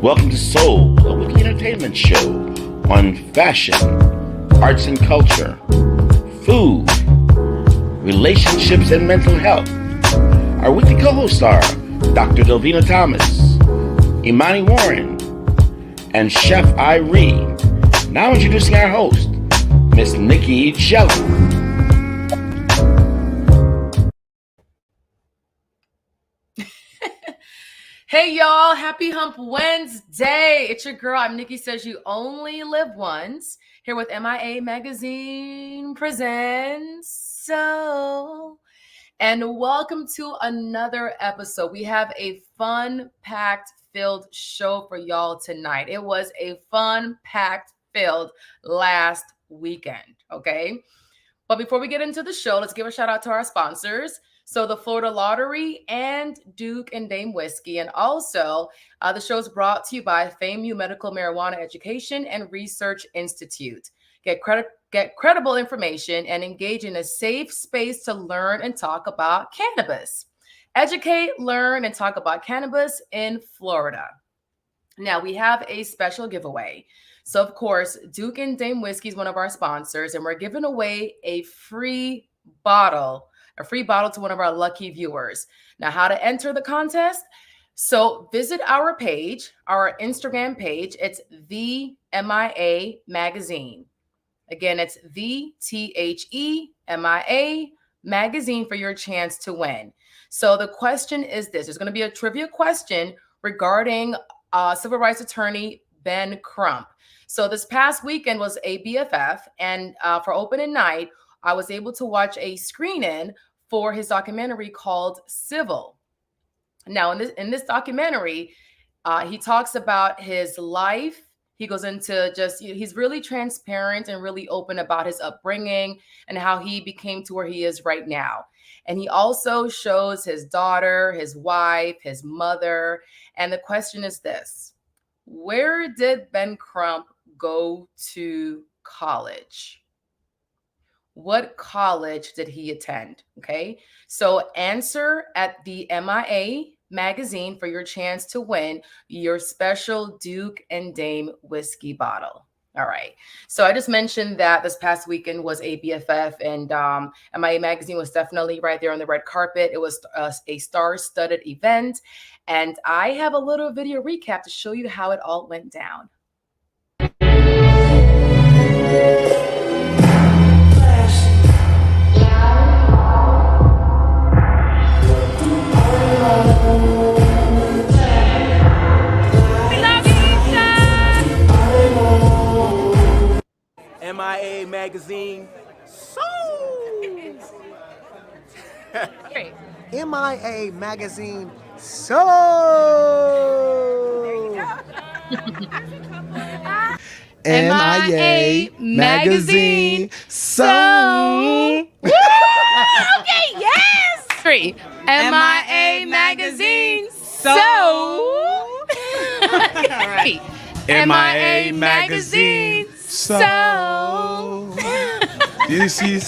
Welcome to Soul, a weekly entertainment show on fashion, arts and culture, food, relationships, and mental health. Our weekly co-hosts are Dr. Delvena Thomas, Imani Warren, and Chef Irie. Now introducing our host, Miss Nicky Gelin. Hey y'all, happy Hump Wednesday. It's your girl, I'm Nicky Says You Only Live Once, here with MIA Magazine presents Soul. And welcome to another episode. We have a fun-packed filled show for y'all tonight. It was a fun-packed filled last weekend, okay? But before we get into the show, let's give a shout out to our sponsors. So the Florida Lottery and Duke and Dame Whiskey. And also the show is brought to you by FAMU Medical Marijuana Education and Research Institute. Get credible information and engage in a safe space to learn and talk about cannabis. Educate, learn, and talk about cannabis in Florida. Now we have a special giveaway. So of course, Duke and Dame Whiskey is one of our sponsors, and we're giving away a free bottle to one of our lucky viewers. Now, how to enter the contest? So visit our page, our Instagram page. It's the MIA Magazine. Again, it's the THEMIA Magazine for your chance to win. So the question is this. There's going to be a trivia question regarding civil rights attorney Ben Crump. So this past weekend was a BFF, and for opening night, I was able to watch a screening for his documentary called Civil. Now, in this documentary, he talks about his life. He goes into he's really transparent and really open about his upbringing and how he became to where he is right now. And he also shows his daughter, his wife, his mother. And the question is this: where did Ben Crump go to college? What college did he attend? Okay, so answer at the MIA Magazine for your chance to win your special Duke and Dame whiskey bottle. All right, so I just mentioned that this past weekend was a BFF, and MIA Magazine was definitely right there on the red carpet. It was a star-studded event, and I have a little video recap to show you how it all went down. MIA Magazine. MIA Magazine. So. MIA Magazine. So. Okay, yes. 3. MIA Magazine. So. MIA Magazine. So. You see?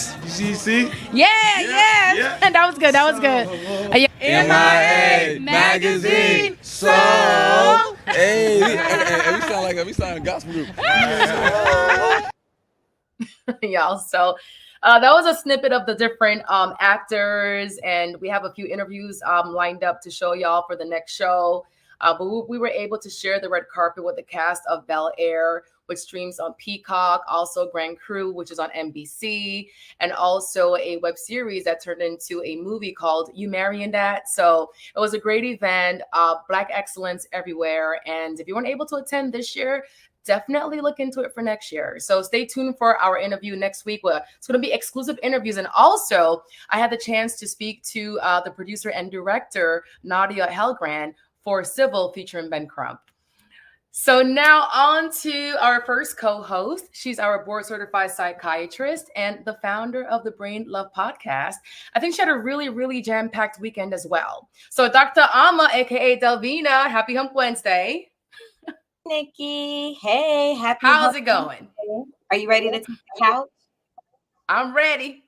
Yeah. And that was good. MIA Magazine. So. Hey, we sound like a gospel group. Y'all, so that was a snippet of the different actors, and we have a few interviews lined up to show y'all for the next show. But we were able to share the red carpet with the cast of Bel-Air, which streams on Peacock, also Grand Crew, which is on NBC, and also a web series that turned into a movie called You Marrying That. So it was a great event, Black excellence everywhere. And if you weren't able to attend this year, definitely look into it for next year. So stay tuned for our interview next week. It's going to be exclusive interviews. And also, I had the chance to speak to the producer and director, Nadia Hallgren, for Civil featuring Ben Crump. So now on to our first co-host. She's our board-certified psychiatrist and the founder of the Brain Love podcast. I think she had a really, really jam-packed weekend as well. So Dr. Amma, aka Delvena, happy Hump Wednesday. Nicky. Hey, happy How's it going? Wednesday. Are you ready to take the couch? I'm ready.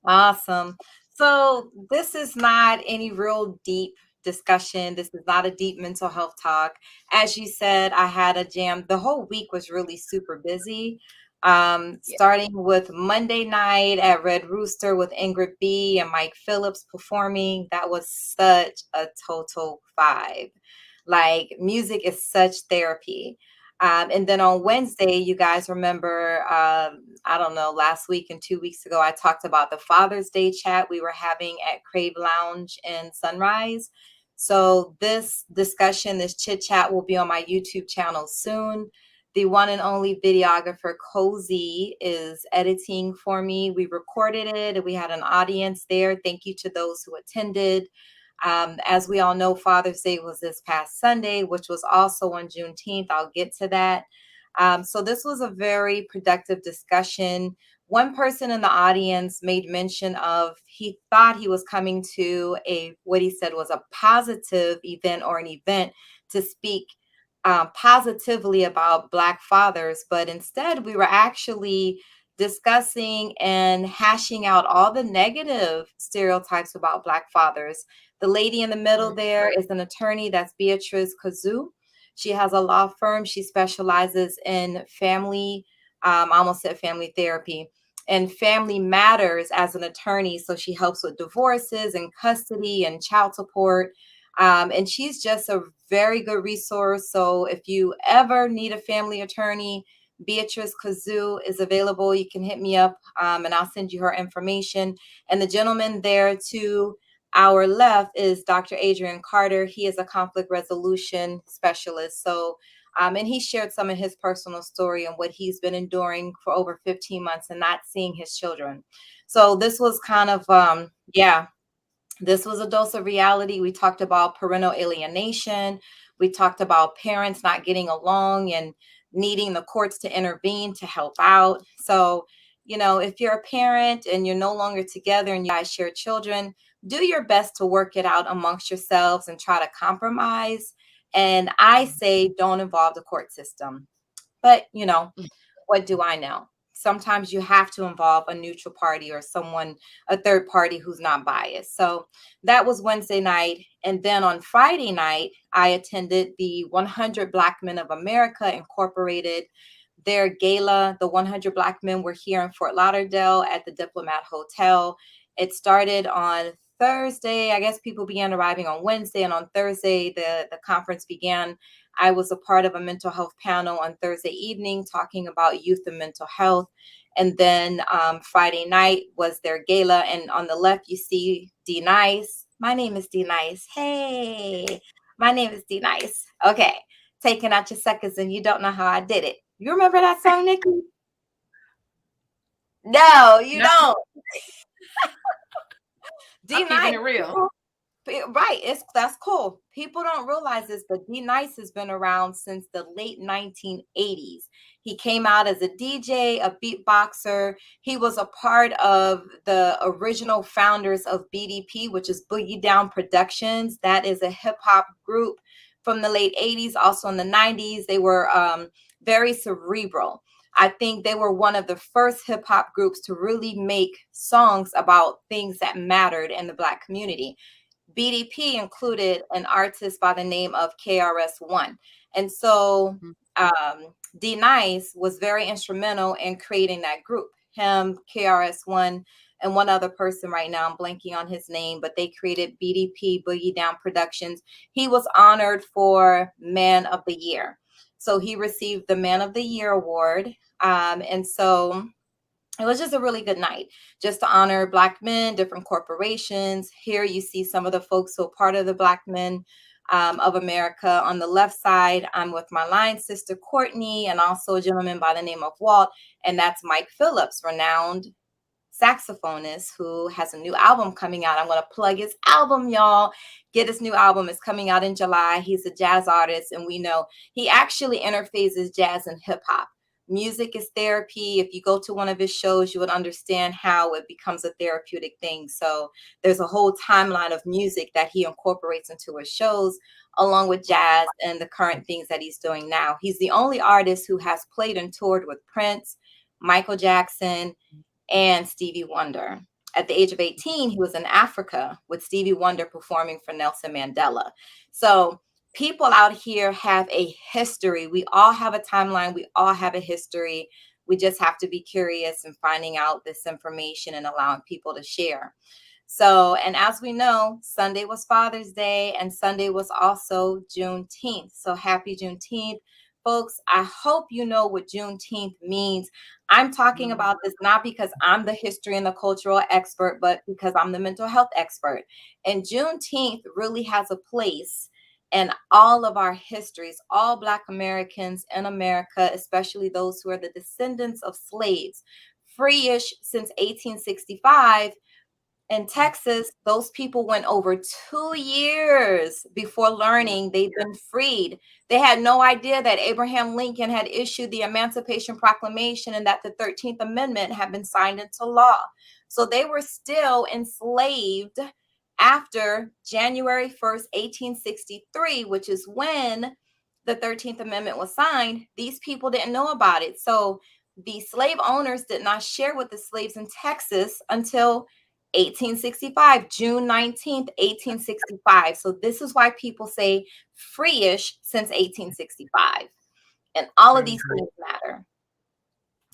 Awesome. So this is not any real deep discussion. This is not a deep mental health talk. As you said, I had a jam. The whole week was really super busy. Starting with Monday night at Red Rooster with Ingrid B and Mike Phillips performing. That was such a total vibe. Like, music is such therapy. And then on Wednesday, you guys remember, I don't know, last week and 2 weeks ago, I talked about the Father's Day chat we were having at Crave Lounge in Sunrise. So this discussion, this chit chat will be on my YouTube channel soon. The one and only videographer Cozy is editing for me. We recorded it. We had an audience there. Thank you to those who attended. As we all know, Father's Day was this past Sunday, which was also on Juneteenth. I'll get to that. So this was a very productive discussion. One person in the audience made mention of he thought he was coming to what he said was a positive event or an event to speak positively about Black fathers, but instead we were actually discussing and hashing out all the negative stereotypes about Black fathers. The lady in the middle there is an attorney. That's Beatrice Kazoo. She has a law firm. She specializes in family, I almost said family therapy, and family matters as an attorney. So she helps with divorces and custody and child support. And she's just a very good resource. So if you ever need a family attorney, Beatrice Kazoo is available. You can hit me up and I'll send you her information. And the gentleman there to our left is Dr. Adrian Carter. He is a conflict resolution specialist. So, and he shared some of his personal story and what he's been enduring for over 15 months and not seeing his children. So this was kind of, this was a dose of reality. We talked about parental alienation. We talked about parents not getting along and needing the courts to intervene to help out. So, if you're a parent and you're no longer together and you guys share children, do your best to work it out amongst yourselves and try to compromise. And I say don't involve the court system. But, what do I know? Sometimes you have to involve a neutral party or someone, a third party who's not biased. So that was Wednesday night. And then on Friday night, I attended the 100 Black Men of America Incorporated, their gala. The 100 Black men were here in Fort Lauderdale at the Diplomat Hotel. It started on Thursday. I guess people began arriving on Wednesday, and on Thursday, the conference began. I was a part of a mental health panel on Thursday evening talking about youth and mental health. And then Friday night was their gala. And on the left, you see D Nice. My name is D Nice. Hey, my name is D Nice. Okay, taking out your suckers and you don't know how I did it. You remember that song, Nicky? No, you don't. I'm keeping it real. Right, that's cool. People don't realize this, but D Nice has been around since the late 1980s. He came out as a DJ, a beatboxer. He was a part of the original founders of BDP, which is Boogie Down Productions. That is a hip hop group from the late 80s. Also in the 90s, they were very cerebral. I think they were one of the first hip hop groups to really make songs about things that mattered in the Black community. BDP included an artist by the name of KRS-One. And so D Nice was very instrumental in creating that group. Him, KRS-One, and one other person right now, I'm blanking on his name, but they created BDP, Boogie Down Productions. He was honored for Man of the Year. So he received the Man of the Year award. And so it was just a really good night just to honor Black men, different corporations. Here you see some of the folks who are part of the Black Men of America. On the left side, I'm with my line sister, Courtney, and also a gentleman by the name of Walt. And that's Mike Phillips, renowned saxophonist who has a new album coming out. I'm going to plug his album, y'all. Get his new album. It's coming out in July. He's a jazz artist, and we know he actually interfaces jazz and hip hop. Music is therapy. If you go to one of his shows, you would understand how it becomes a therapeutic thing. So there's a whole timeline of music that he incorporates into his shows, along with jazz and the current things that he's doing now. He's the only artist who has played and toured with Prince, Michael Jackson, and Stevie Wonder. At the age of 18, he was in Africa with Stevie Wonder performing for Nelson Mandela. So people out here have a history. We all have a timeline. We all have a history. We just have to be curious and finding out this information and allowing people to share. So, and as we know, Sunday was Father's Day and Sunday was also Juneteenth. So happy Juneteenth. Folks, I hope you know what Juneteenth means. I'm talking about this not because I'm the history and the cultural expert, but because I'm the mental health expert. And Juneteenth really has a place in all of our histories, all Black Americans in America, especially those who are the descendants of slaves, free-ish since 1865. In Texas, those people went over 2 years before learning they've been freed. They had no idea that Abraham Lincoln had issued the Emancipation Proclamation and that the 13th Amendment had been signed into law. So they were still enslaved after January 1st, 1863, which is when the 13th Amendment was signed. These people didn't know about it. So the slave owners did not share with the slaves in Texas until 1865, June 19th, 1865. So this is why people say free-ish since 1865. And all of these things matter.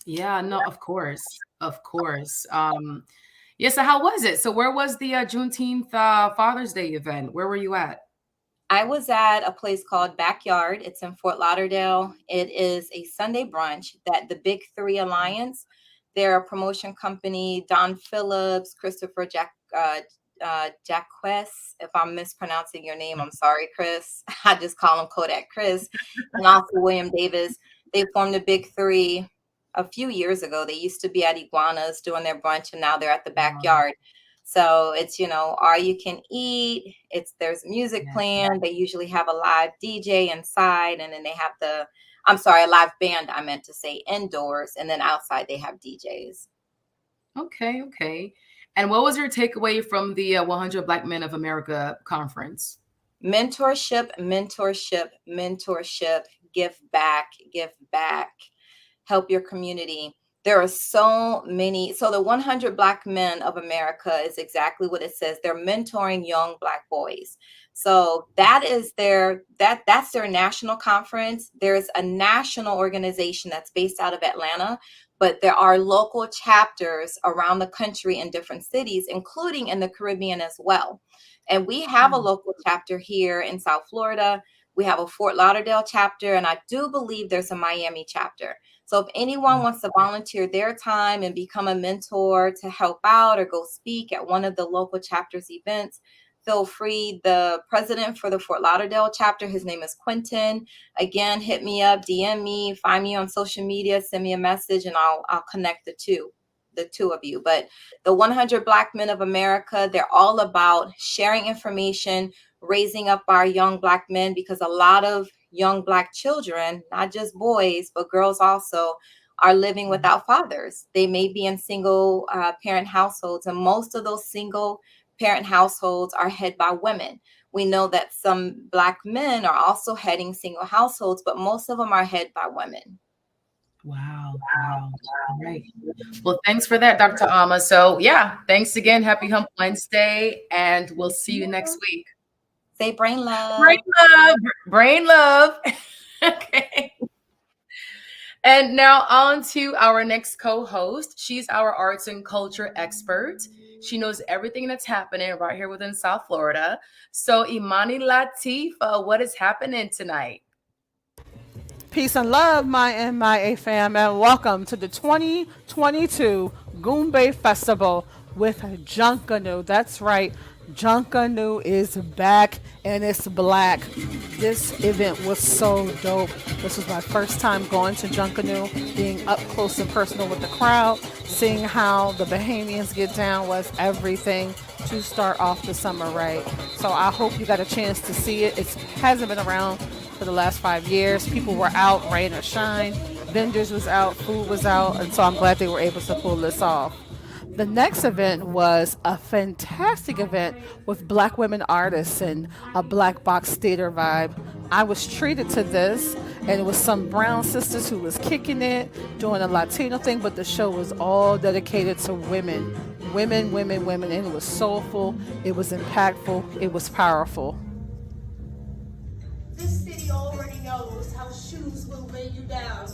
Yeah, no, of course. Of course. Yeah, so how was it? So where was the Juneteenth Father's Day event? Where were you at? I was at a place called Backyard. It's in Fort Lauderdale. It is a Sunday brunch that the Big Three Alliance, they're a promotion company, Don Phillips, Christopher Jacques, if I'm mispronouncing your name, I'm sorry, Chris. I just call him Kodak Chris. And also William Davis. They formed the Big Three a few years ago. They used to be at Iguanas doing their brunch, and now they're at the Backyard. So it's, all you can eat. There's music playing. They usually have a live DJ inside, and then they have a live band, I meant to say, indoors, and then outside they have DJs. Okay. And what was your takeaway from the 100 Black Men of America conference? Mentorship, give back, help your community. There are so many. So the 100 Black Men of America is exactly what it says. They're mentoring young Black boys. So that's their national conference. There's a national organization that's based out of Atlanta, but there are local chapters around the country in different cities, including in the Caribbean as well. And we have a local chapter here in South Florida. We have a Fort Lauderdale chapter, and I do believe there's a Miami chapter. So if anyone wants to volunteer their time and become a mentor to help out or go speak at one of the local chapters events, feel free. The president for the Fort Lauderdale chapter, his name is Quentin. Again, hit me up, DM me, find me on social media, send me a message, and I'll connect the two of you. But the 100 Black Men of America, they're all about sharing information, raising up our young Black men, because a lot of young Black children, not just boys, but girls also, are living without fathers. They may be in single parent households, and most of those single parent households are headed by women. We know that some Black men are also heading single households, but most of them are headed by women. Wow. All right. Well, thanks for that, Dr. Alma. So yeah, thanks again. Happy Hump Wednesday, and we'll see you next week. Say brain love. Brain love. Okay. And now on to our next co-host. She's our arts and culture expert. She knows everything that's happening right here within South Florida. So Imani Latifah, what is happening tonight? Peace and love, my MIA fam, and welcome to the 2022 Goombay Festival with Junkanoo. That's right, Junkanoo is back and it's Black. This event was so dope. This was my first time going to Junkanoo, being up close and personal with the crowd, seeing how the Bahamians get down was everything to start off the summer, right? So I hope you got a chance to see it. It hasn't been around for the last 5 years. People were out, rain or shine. Vendors was out, food was out, and so I'm glad they were able to pull this off. The next event was a fantastic event with Black women artists and a Black box theater vibe. I was treated to this, and it was some brown sisters who was kicking it, doing a Latino thing, but the show was all dedicated to women women, women, women, and it was soulful, it was impactful, it was powerful. This city already knows how shoes will weigh you down,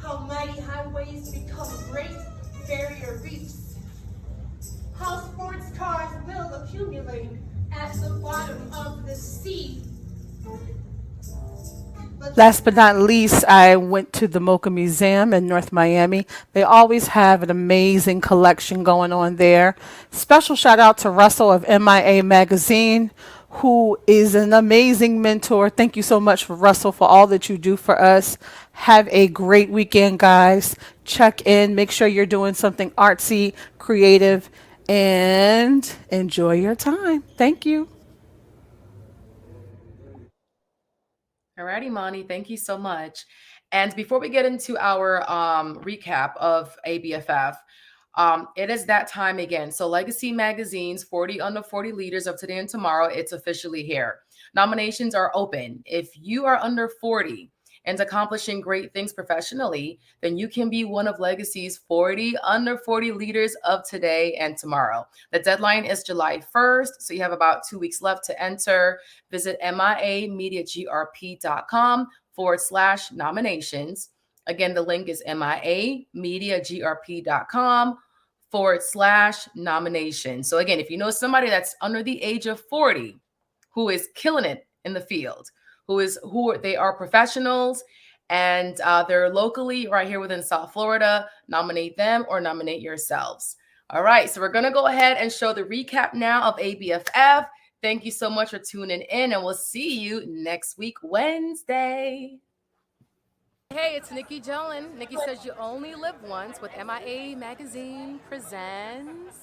how mighty highways become great barrier reefs, how sports cars will accumulate at the bottom of the sea. Last but not least, I went to the Mocha Museum in North Miami. They always have an amazing collection going on there. Special shout out to Russell of MIA Magazine, who is an amazing mentor. Thank you so much, Russell, for all that you do for us. Have a great weekend, guys. Check in. Make sure you're doing something artsy, creative, and enjoy your time. Thank you. All right, Imani, thank you so much. And before we get into our recap of ABFF, it is that time again. So Legacy Magazine's 40 Under 40 Leaders of Today and Tomorrow, it's officially here. Nominations are open. If you are under 40 and accomplishing great things professionally, then you can be one of Legacy's 40 Under 40 Leaders of Today and Tomorrow. The deadline is July 1st, so you have about 2 weeks left to enter. Visit miamediagrp.com/nominations. Again, the link is miamediagrp.com/nominations. So again, if you know somebody that's under the age of 40 who is killing it in the field, they are professionals and they're locally right here within South Florida, nominate them or nominate yourselves. All right, so we're going to go ahead and show the recap now of ABFF. Thank you so much for tuning in, and we'll see you next week, Wednesday. Hey, it's Nicky Gelin. Nicky Says You Only Live Once with MIA Magazine presents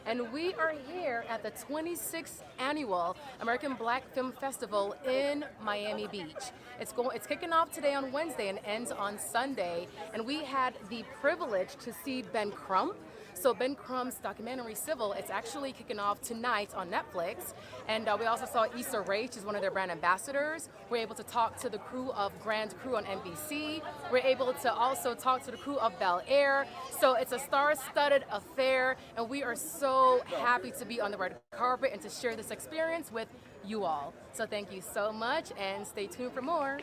and we are here at the 26th annual American Black Film Festival in Miami Beach. It's kicking off today on Wednesday and ends on Sunday. And we had the privilege to see Ben Crump. So Ben Crump's documentary, Civil, it's actually kicking off tonight on Netflix. And we also saw Issa Rae, she's one of their brand ambassadors. We're able to talk to the crew of Grand Crew on NBC. We're able to also talk to the crew of Bel-Air. So it's a star-studded affair, and we are so happy to be on the red carpet and to share this experience with you all. So thank you so much, and stay tuned for more.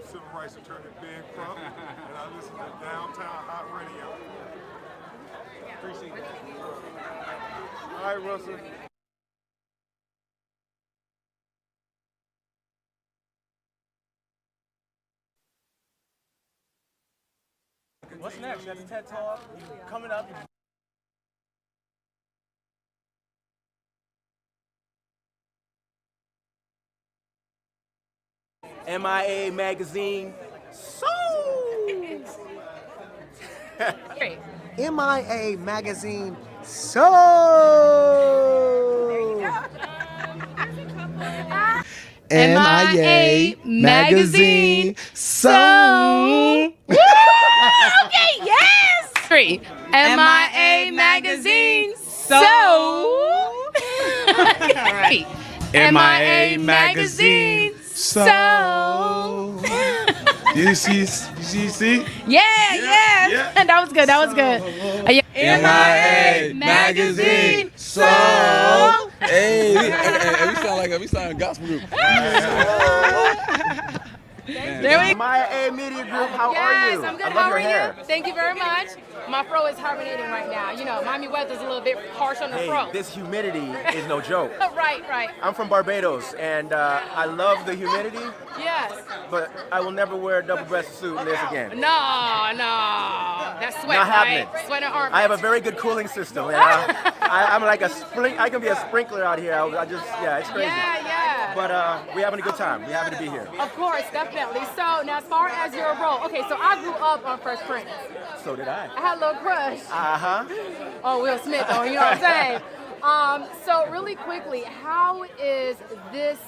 Civil rights attorney Ben Crump, and I listen to Downtown Hot Radio. Appreciate that. All right, Russell. What's next? You got the TED Talk coming up. MIA Magazine. Great. MIA Magazine. MIA Magazine. So. Okay, yes! 3. MIA Magazine. So. All right. MIA Magazine. So. You see? Yeah. That was good. MIA Magazine. So. Hey, we sound like a gospel group. MIA Media Group, how are you? Yes, I'm good. I love How your are hair. you? Thank you very much. My fro is hibernating right now. You know, Miami weather's a little bit harsh on the fro. Hey, this humidity is no joke. Right. I'm from Barbados, and I love the humidity, Yes. but I will never wear a double-breasted suit in this again. No. That's sweat, Not happening. right? Sweat and armpits. I have a very good cooling system, and I'm like I can be a sprinkler out here. It's crazy. Yeah. But we're having a good time. We're happy to be here. Of course, definitely. So now, as far as your role, okay, so I grew up on Fresh Prince. So did I. I had a little crush Uh-huh. on Will Smith, though, you know what I'm saying? So really quickly, how is this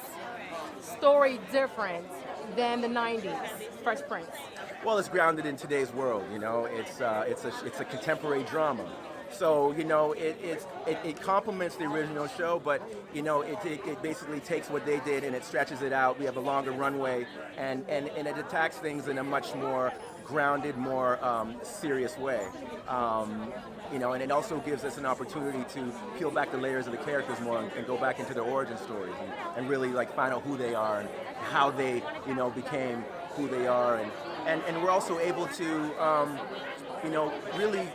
story different than the 90s Fresh Prince? Well, it's grounded in today's world. You know, it's a contemporary drama. So, you know, it complements the original show, but, you know, it basically takes what they did and it stretches it out. We have a longer runway, and it attacks things in a much more grounded, more serious way. You know, and it also gives us an opportunity to peel back the layers of the characters more and go back into their origin stories and really like find out who they are and how they, you know, became who they are. And we're also able to, you know, really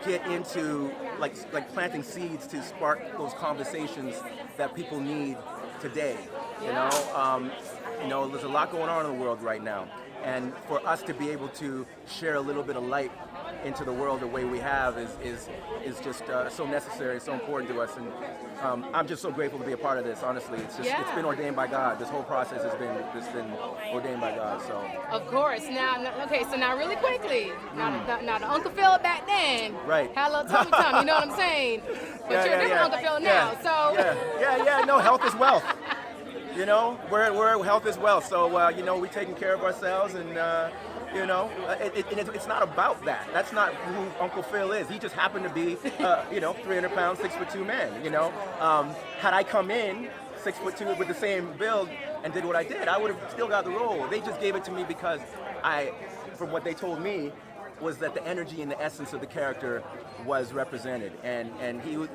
get into like planting seeds to spark those conversations that people need today. You know, there's a lot going on in the world right now, and for us to be able to share a little bit of light into the world the way we have is just so necessary, so important to us, and I'm just so grateful to be a part of this. Honestly, it's just it's been ordained by God. This whole process has been ordained by God. So of course. Now, okay, so now really quickly, now the Uncle Phil back then, right? Had a little tummy, you know what I'm saying? But you're a different Uncle Phil now, so no, health is wealth. You know, we're health is wealth. So you know, we're taking care of ourselves, and you know, it's not about that. That's not who Uncle Phil is. He just happened to be, you know, 300 pound, 6'2" man. You know, had I come in 6'2" with the same build and did what I did, I would have still got the role. They just gave it to me because from what they told me, was that the energy and the essence of the character was represented, and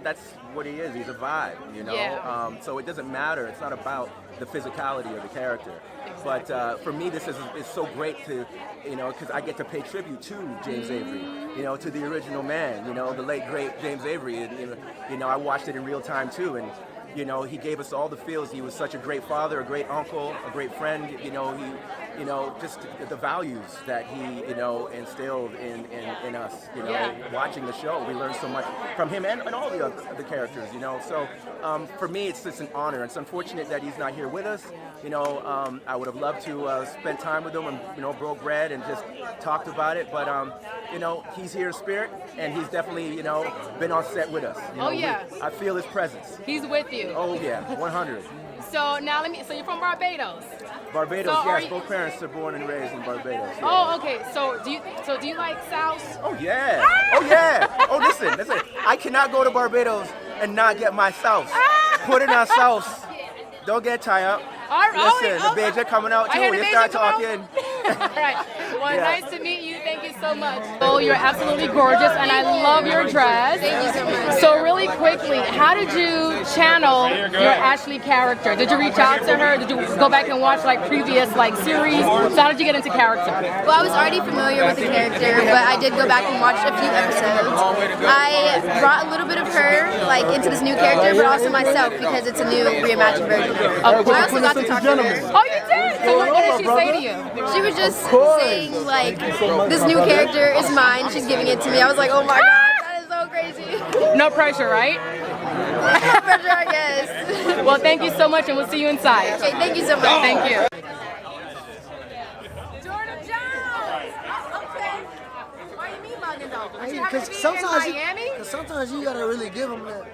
that's what he is. He's a vibe, you know. Yeah. So it doesn't matter. It's not about the physicality of the character. Exactly. But for me, this is so great to, you know, because I get to pay tribute to James Avery, you know, to the original man, you know, the late great James Avery. And, you know, I watched it in real time too, and you know, he gave us all the feels. He was such a great father, a great uncle, a great friend. You know, you know, just the values that he, you know, instilled in us. You know, watching the show, we learned so much from him and all the other characters. You know, so for me, it's just an honor. It's unfortunate that he's not here with us. You know, I would have loved to spend time with him and, you know, broke bread and just talked about it. But you know, he's here in spirit, and he's definitely, you know, been on set with us. You know, I feel his presence. He's with you. Oh yeah, 100. So now so you're from Barbados? Barbados, yes. Both parents are born and raised in Barbados. Yeah. Oh, okay. So do you like South? Oh yeah. Oh yeah. Oh listen. I cannot go to Barbados and not get my sauce. Put in our sauce. Don't get tied up. Listen, the beige are coming out too when you start talking. All right. Well, nice to meet you. Thank you so much. Oh, you're absolutely gorgeous, and I love your dress. Thank you so much. So really quickly, how did you channel your Ashley character? Did you reach out to her? Did you go back and watch like previous like series? So how did you get into character? Well, I was already familiar with the character, but I did go back and watch a few episodes. I brought a little bit of her like into this new character, but also myself because it's a new reimagined version. I also got to talk to her. Oh, you did? So what did she say to you? She was just saying like, this new character is mine. She's giving it to me. I was like, oh my god, that is so crazy. No pressure, right? No pressure, I guess. Well, thank you so much, and we'll see you inside. Okay, thank you so much. Thank you. Because sometimes you gotta really give them that.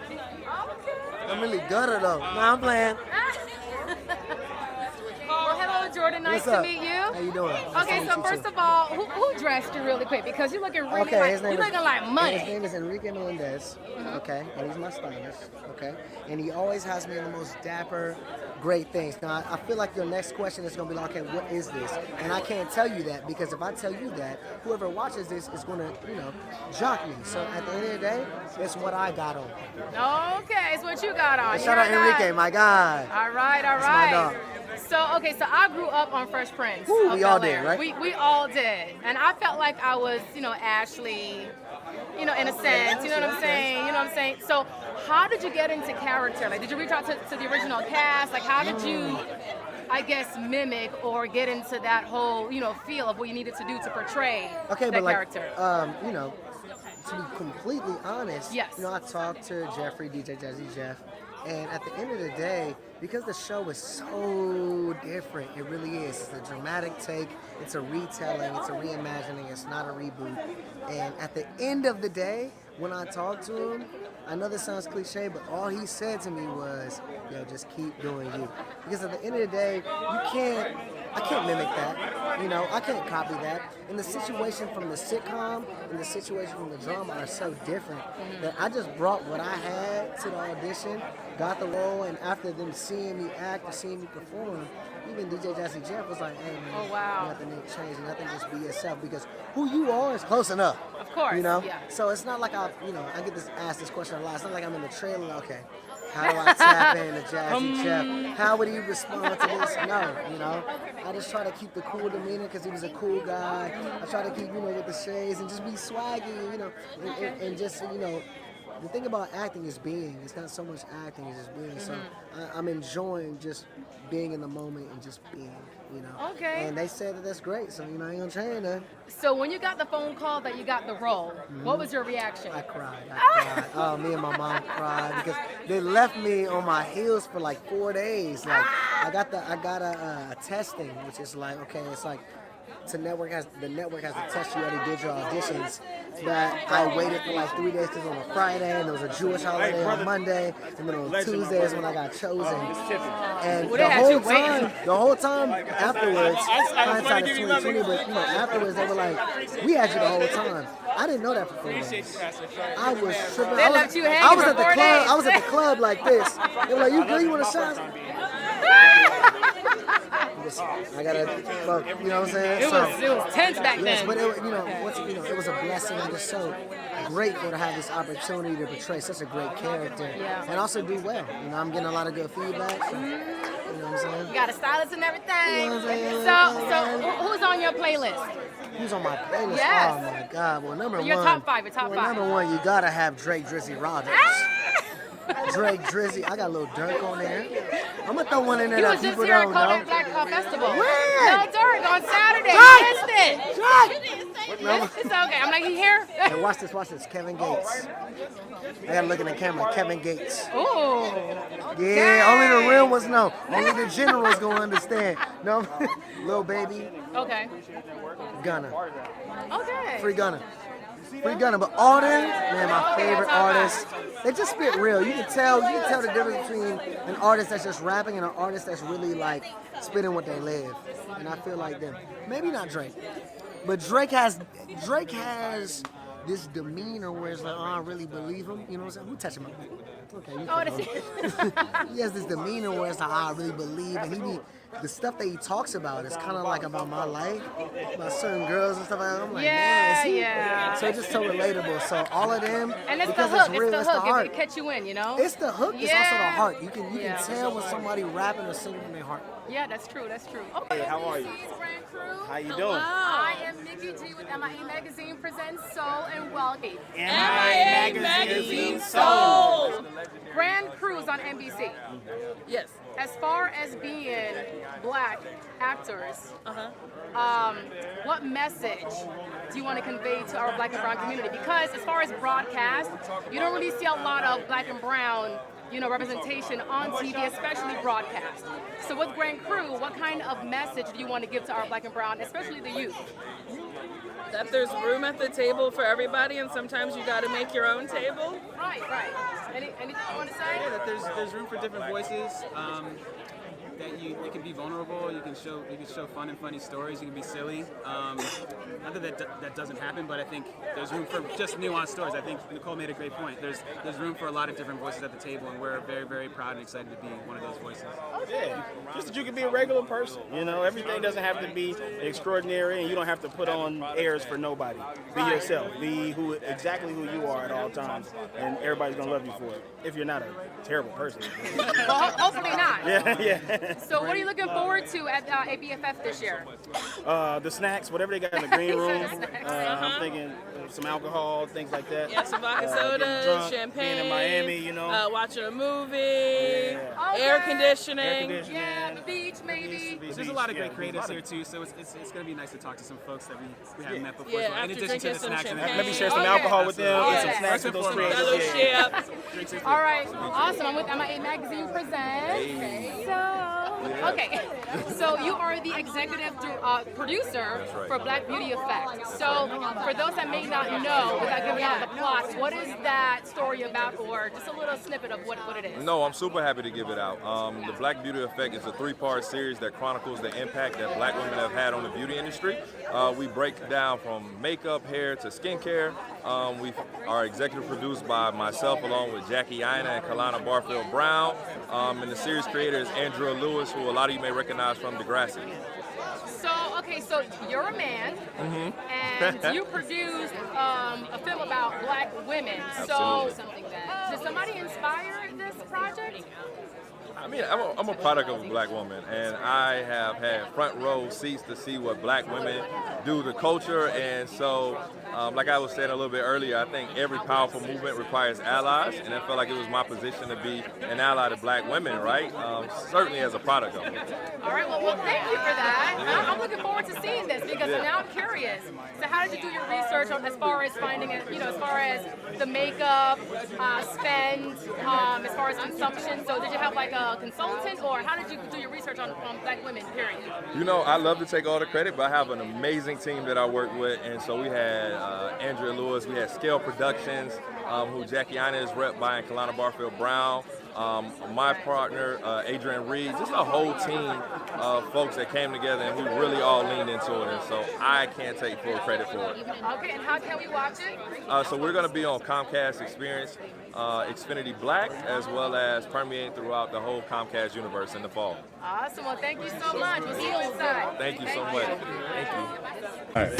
I'm really gutter though. Nah, I'm playing. Well, hello, Jordan. Nice to meet you. How you doing? Okay, so first of all, who dressed you really quick? Because you're looking really like money. His name is Enrique Melendez, okay, and he's my stylist, okay, and he always has me in the most dapper, great things. Now, I feel like your next question is going to be like, okay, what is this? And I can't tell you that, because if I tell you that, whoever watches this is going to, you know, jock me. So at the end of the day, it's what I got on. Okay, it's what you got on. Shout out Enrique, my guy. All right. That's my dog. So I grew up on Fresh Prince. Ooh, we all Bel-Air. did, right? We all did. And I felt like I was, you know, Ashley, you know, in a sense, you know what I'm saying? You know what I'm saying? So how did you get into character? Like, did you reach out to the original cast? Like, how did you, I guess, mimic or get into that whole, you know, feel of what you needed to do to portray that character? You know, to be completely honest, yes. You know, I talked to Jeffrey, DJ Jazzy Jeff, and at the end of the day, because the show is so different, it really is. It's a dramatic take, it's a retelling, it's a reimagining, it's not a reboot. And at the end of the day, when I talked to him, I know this sounds cliche, but all he said to me was, yo, just keep doing you. Because at the end of the day, I can't mimic that. You know, I can't copy that. And the situation from the sitcom and the situation from the drama are so different that I just brought what I had to the audition, got the role, and after them seeing me act or seeing me perform, even DJ Jazzy Jeff was like, hey man, Oh, wow. nothing ain't changed, nothing, just be yourself, because who you are is close enough. Of course, You know? yeah. So it's not like I get asked this question a lot. It's not like I'm in the trailer, okay, how do I tap into Jazzy Jeff? How would he respond to this? No, I just try to keep the cool demeanor because he was a cool guy. I try to keep, with the shades and just be swaggy, and just, the thing about acting is being. It's not so much acting, it's just being. So I'm enjoying just being in the moment and just being, Okay. And they said that that's great, so, I ain't gonna change that. So when you got the phone call that you got the role, what was your reaction? I cried. Oh, me and my mom cried because they left me on my heels for like 4 days. Like I got a testing, which is like, okay, it's like the network has to test you. Already did your auditions, but I waited for like 3 days because it was on a Friday and there was a Jewish holiday on Monday, and then on Tuesday is when I got chosen. And the whole time afterwards, hindsight is 2020, but afterwards they were like, we had you the whole time. I didn't know that for 4 days. I was tripping. They left you hanging I was for at the 4 club. days. I was at the club like this. They were like, you good? You want a shot? I gotta, you know what I'm saying? It was tense back yes, then. but it was a blessing. I'm just so grateful to have this opportunity to portray such a great character and also do well. I'm getting a lot of good feedback. So, you know what I'm saying? You got a stylist and everything. You know what I'm saying? So who's on your playlist? Who's on my playlist? Yes. Oh my God! Well, number Your one. top five. Your top five. Number one, you gotta have Drake, Drizzy, Rogers. Drake, Drizzy. I got a little Dirk on there. I'm gonna throw one in there He that was just people here at don't Kodak know. Black Festival. Where? No, Dirk on Saturday. Drake! You missed it. It's okay. I'm like, he here? Hey, watch this. Kevin Gates. I gotta look in the camera. Kevin Gates. Ooh. Yeah, only the real ones know. Only the generals gonna understand. No, Lil Baby, Okay. Gunna. Okay. Free Gunna. But all them, man, my favorite artists, they just spit real. You can tell the difference between an artist that's just rapping and an artist that's really like spitting what they live. And I feel like them. Maybe not Drake, but Drake has this demeanor where it's like, oh, I really believe him. You know what I'm saying? Who touching my back? Okay, you can he has this demeanor where it's like, I really believe, and the stuff that he talks about is kind of like about my life, about certain girls and stuff like that. I'm like, yeah. So it's just so relatable. So all of them, And it's the because hook. it's real, It's the hook. heart. It catch you in, It's the hook. It's also the heart. You can Yeah. tell when somebody rapping or singing from their heart. Yeah, that's true. Okay. Hey, how are you? How you doing? I am Nicky G with MIA Magazine presents Soul and Wealthy. MIA Magazine Soul. Grand Cruise on NBC. Yes. As far as being black actors, what message do you want to convey to our black and brown community? Because as far as broadcast, you don't really see a lot of black and brown representation on TV, especially broadcast. So with Grand Crew, what kind of message do you want to give to our black and brown, especially the youth? That there's room at the table for everybody, and sometimes you got to make your own table. Right. Anything you want to say? Yeah, that there's room for different voices. That you can be vulnerable. You can show fun and funny stories. You can be silly. Not that doesn't happen, but I think there's room for just nuanced stories. I think Nicole made a great point. There's room for a lot of different voices at the table, and we're very, very proud and excited to be one of those voices. Yeah, just that you can be a regular person. Everything doesn't have to be extraordinary, and you don't have to put on airs for nobody. Be yourself. Be exactly who you are at all times, and everybody's gonna love you for it. If you're not a terrible person. Well, hopefully not. Yeah. So what are you looking forward to at ABFF this year? The snacks, whatever they got in the green room. I'm thinking some alcohol, things like that. Yeah, some vodka sodas, champagne. Being in Miami, watching a movie, air conditioning. Yeah, the beach maybe. There's a lot of great creatives here too, so it's going to be nice to talk to some folks that we haven't met before. Yeah, so in after addition to drinking the some snacks, champagne. maybe share some alcohol with them and some snacks with those creators. Fellowship. All right, awesome. I'm with MIA Magazine Presents. So you are the executive producer for Black Beauty Effect. So for those that may not know, without giving out the plot, what is that story about, or just a little snippet of what it is? No, I'm super happy to give it out. The Black Beauty Effect is a 3-part series that chronicles the impact that black women have had on the beauty industry. We break down from makeup, hair to skincare. We are executive produced by myself along with Jackie Aina and Kalana Barfield Brown. And the series creator is Andrea Lewis. Thomas, who a lot of you may recognize from Degrassi. So you're a man, and you produced a film about black women. Absolutely. So did somebody inspire this project? I mean, I'm a product of a black woman, and I have had front row seats to see what black women do to culture. And so, like I was saying a little bit earlier, I think every powerful movement requires allies, and I felt like it was my position to be an ally to black women, right? Certainly as a product of it. All right, well, thank you for that. I'm looking forward to seeing this because now I'm curious. So how did you do your research as far as finding it, as far as the makeup, spend, as far as consumption? So did you have like a consultant, or how did you do your research on black women, period? I love to take all the credit, but I have an amazing team that I work with, and so we had Andrea Lewis, we had Scale Productions, who Jackie Anna is rep by, and Kalana Barfield Brown, my partner, Adrian Reed, just a whole team of folks that came together and we really all leaned into it, and so I can't take full credit for it. Okay, and how can we watch it? So we're going to be on Comcast Experience, Xfinity Black, as well as permeating throughout the whole Comcast universe in the fall. Awesome. Well, thank you so much. We'll see you inside. Thank you so much. Thank you. All right.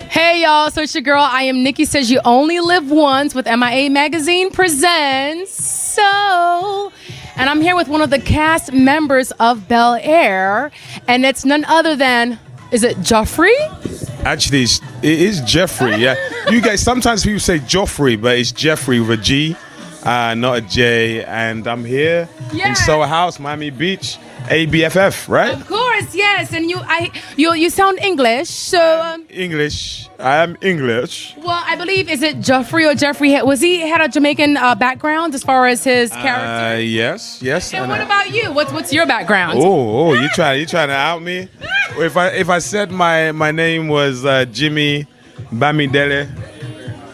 Hey, y'all. So it's your girl. I am Nicky Says You Only Live Once with MIA Magazine Presents. And I'm here with one of the cast members of Bel-Air, and it's none other than, is it Joffrey? Actually, it is Jeffrey, yeah. You guys, sometimes people say Joffrey, but it's Jeffrey with a G, not a J. And I'm here in Soho House, Miami Beach, ABFF, right? Of course, yes. And you sound English, so... English. I am English. Well, I believe, is it Joffrey or Jeffrey? Was he had a Jamaican background as far as his character? Yes. And what about you? What's your background? Oh, you trying to out me? If I said my name was Jimmy Bamidele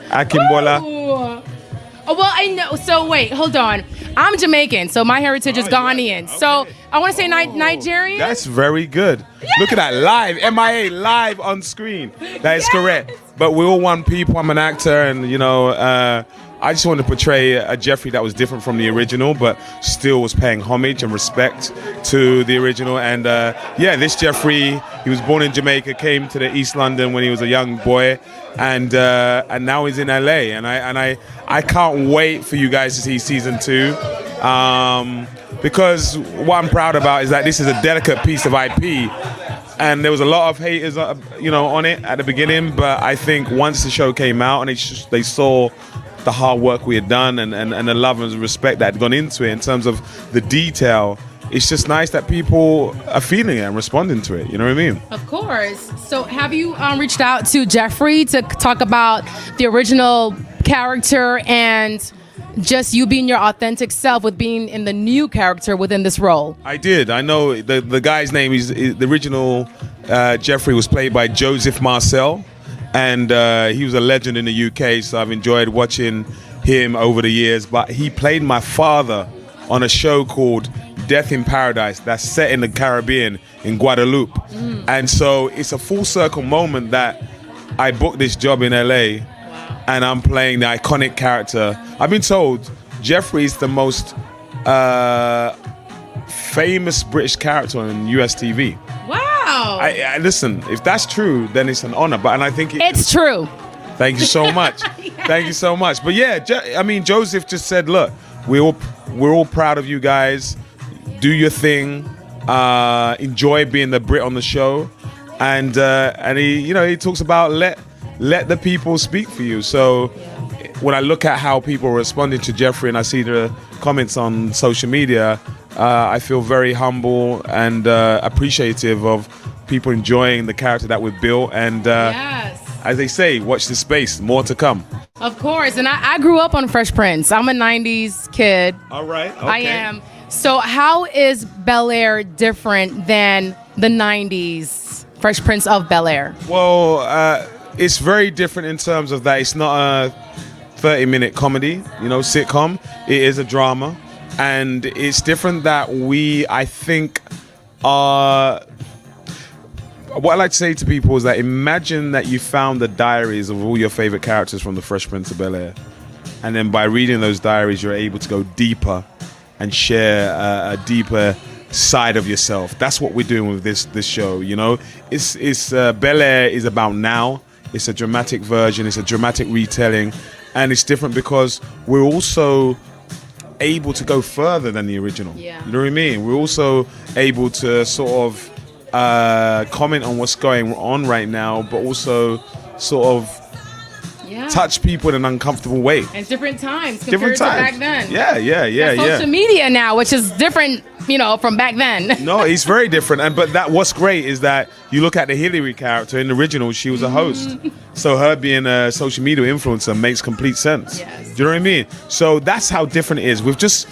Akimbola. Ooh. Oh, well, I know. So wait, hold on. I'm Jamaican, so my heritage is Ghanaian. Okay. So I want to say Nigerian. That's very good. Yes. Look at that, live, MIA, live on screen. That is correct. But we're all one people. I'm an actor, and I just wanted to portray a Jeffrey that was different from the original, but still was paying homage and respect to the original. And this Jeffrey, he was born in Jamaica, came to the East London when he was a young boy, and now he's in LA. And I can't wait for you guys to see season 2, because what I'm proud about is that this is a delicate piece of IP. And there was a lot of haters, on it at the beginning, but I think once the show came out and they saw the hard work we had done and the love and respect that had gone into it in terms of the detail, it's just nice that people are feeling it and responding to it. You know what I mean? Of course. So have you reached out to Jeffrey to talk about the original character and just you being your authentic self with being in the new character within this role? I did. I know the guy's name is the original Jeffrey was played by Joseph Marcel. And he was a legend in the UK, so I've enjoyed watching him over the years. But he played my father on a show called Death in Paradise that's set in the Caribbean in Guadeloupe. And so it's a full circle moment that I booked this job in LA, and I'm playing the iconic character. I've been told Jeffrey is the most famous British character on US TV. Wow. I listen, if that's true, then it's an honor. But I think it's true. Thank you so much. Yes. Thank you so much. But yeah, Joseph just said, look, we're all proud of you guys. Do your thing. Enjoy being the Brit on the show. And he talks about let the people speak for you. So when I look at how people are responding to Jeffrey and I see the comments on social media, I feel very humble and appreciative of people enjoying the character that we've built. And as they say, watch this space, more to come. Of course. And I grew up on Fresh Prince. I'm a 90s kid. All right. Okay. I am. So how is Bel-Air different than the 90s Fresh Prince of Bel-Air? Well, it's very different in terms of that it's not a 30-minute comedy, sitcom. It is a drama. And it's different that I think, what I like to say to people is that imagine that you found the diaries of all your favorite characters from the Fresh Prince of Bel-Air. And then by reading those diaries, you're able to go deeper and share a deeper side of yourself. That's what we're doing with this show. You know, it's Bel-Air is about now. It's a dramatic version. It's a dramatic retelling, and it's different because we're also able to go further than the original. Yeah. You know what I mean? We're also able to sort of comment on what's going on right now, but also sort of touch people in an uncomfortable way. And different times compared Different to times. back then. Yeah. Social media now, which is different, from back then. No, it's very different. But what's great is that you look at the Hillary character in the original, she was a host. So her being a social media influencer makes complete sense. Yes. Do you know what I mean? So that's how different it is. We've just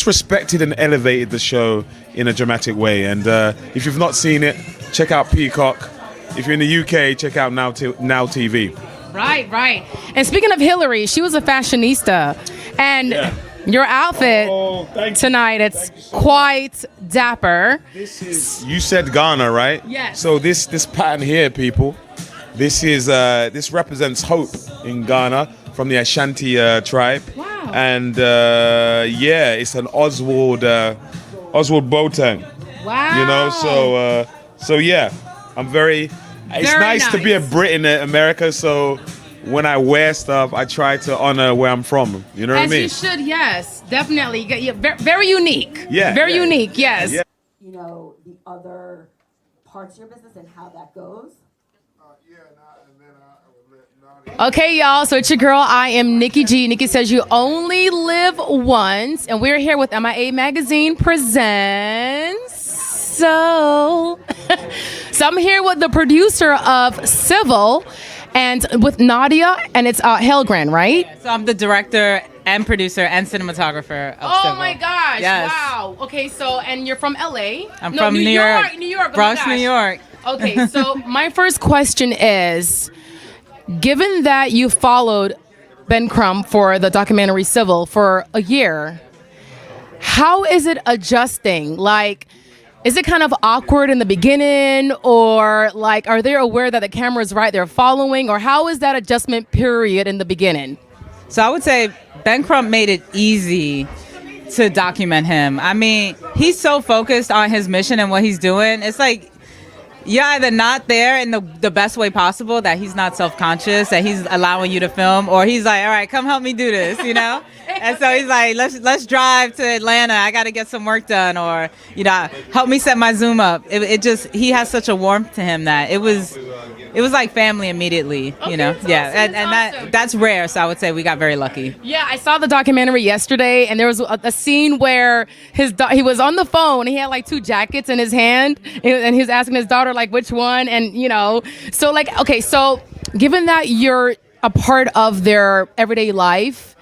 respected and elevated the show in a dramatic way. And if you've not seen it, check out Peacock. If you're in the UK, check out Now TV. Right. And speaking of Hillary, she was a fashionista. And your outfit tonight, it's quite dapper. You said Ghana, right? Yes. So this pattern here, people, this represents hope in Ghana from the Ashanti tribe. Wow. And it's an Oswald Boateng. Wow. So I'm very. It's Very nice to be a Brit in America. So when I wear stuff, I try to honor where I'm from. You know what I mean? As you should, yes, definitely. Very unique. Yeah. Very unique, yes. Yeah. The other parts of your business and how that goes. Okay, y'all. So it's your girl. I am Nicky G. Nicky says you only live once, and we're here with MIA Magazine presents. So I'm here with the producer of Civil, and with Nadia, and it's Hallgren, right? So I'm the director and producer and cinematographer of Civil. Oh my gosh! Yes. Wow. Okay, so and you're from LA? I'm from New York. New York. Bronx, New York. Okay, so my first question is, given that you followed Ben Crump for the documentary Civil for a year, how is it adjusting? Like, is it kind of awkward in the beginning, or like, are they aware that the camera's right, they're following, or how is that adjustment period in the beginning? So I would say Ben Crump made it easy to document him. I mean, he's so focused on his mission and what he's doing. It's like, you're either not there in the best way possible, that he's not self-conscious, that he's allowing you to film, or he's like, all right, come help me do this, And so he's like, let's drive to Atlanta. I got to get some work done, or help me set my Zoom up. He has such a warmth to him that it was like family immediatly, Okay, Yeah, awesome. that's rare. So I would say we got very lucky. Yeah, I saw the documentary yesterday, and there was a scene where he was on the phone. He had like 2 jackets in his hand, and he was asking his daughter like which one, and so like, okay, so given that you're a part of their everyday life,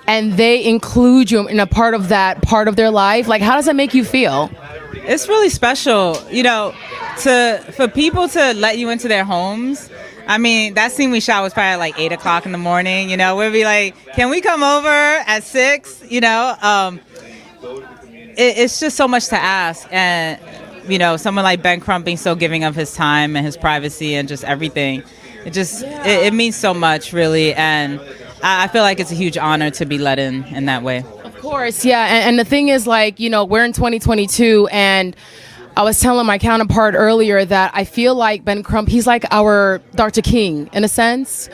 and they include you in a part of that part of their life, like, how does that make you feel? It's really special, for people to let you into their homes. I mean, that scene we shot was probably at like 8 o'clock in the morning. We'd be like, can we come over at 6? It's just so much to ask. And, someone like Ben Crump being so giving of his time and his privacy and just everything. It means so much, really. And I feel like it's a huge honor to be let in that way. Of course, yeah. And the thing is, like, we're in 2022, and I was telling my counterpart earlier that I feel like Ben Crump, he's like our Dr. King in a sense.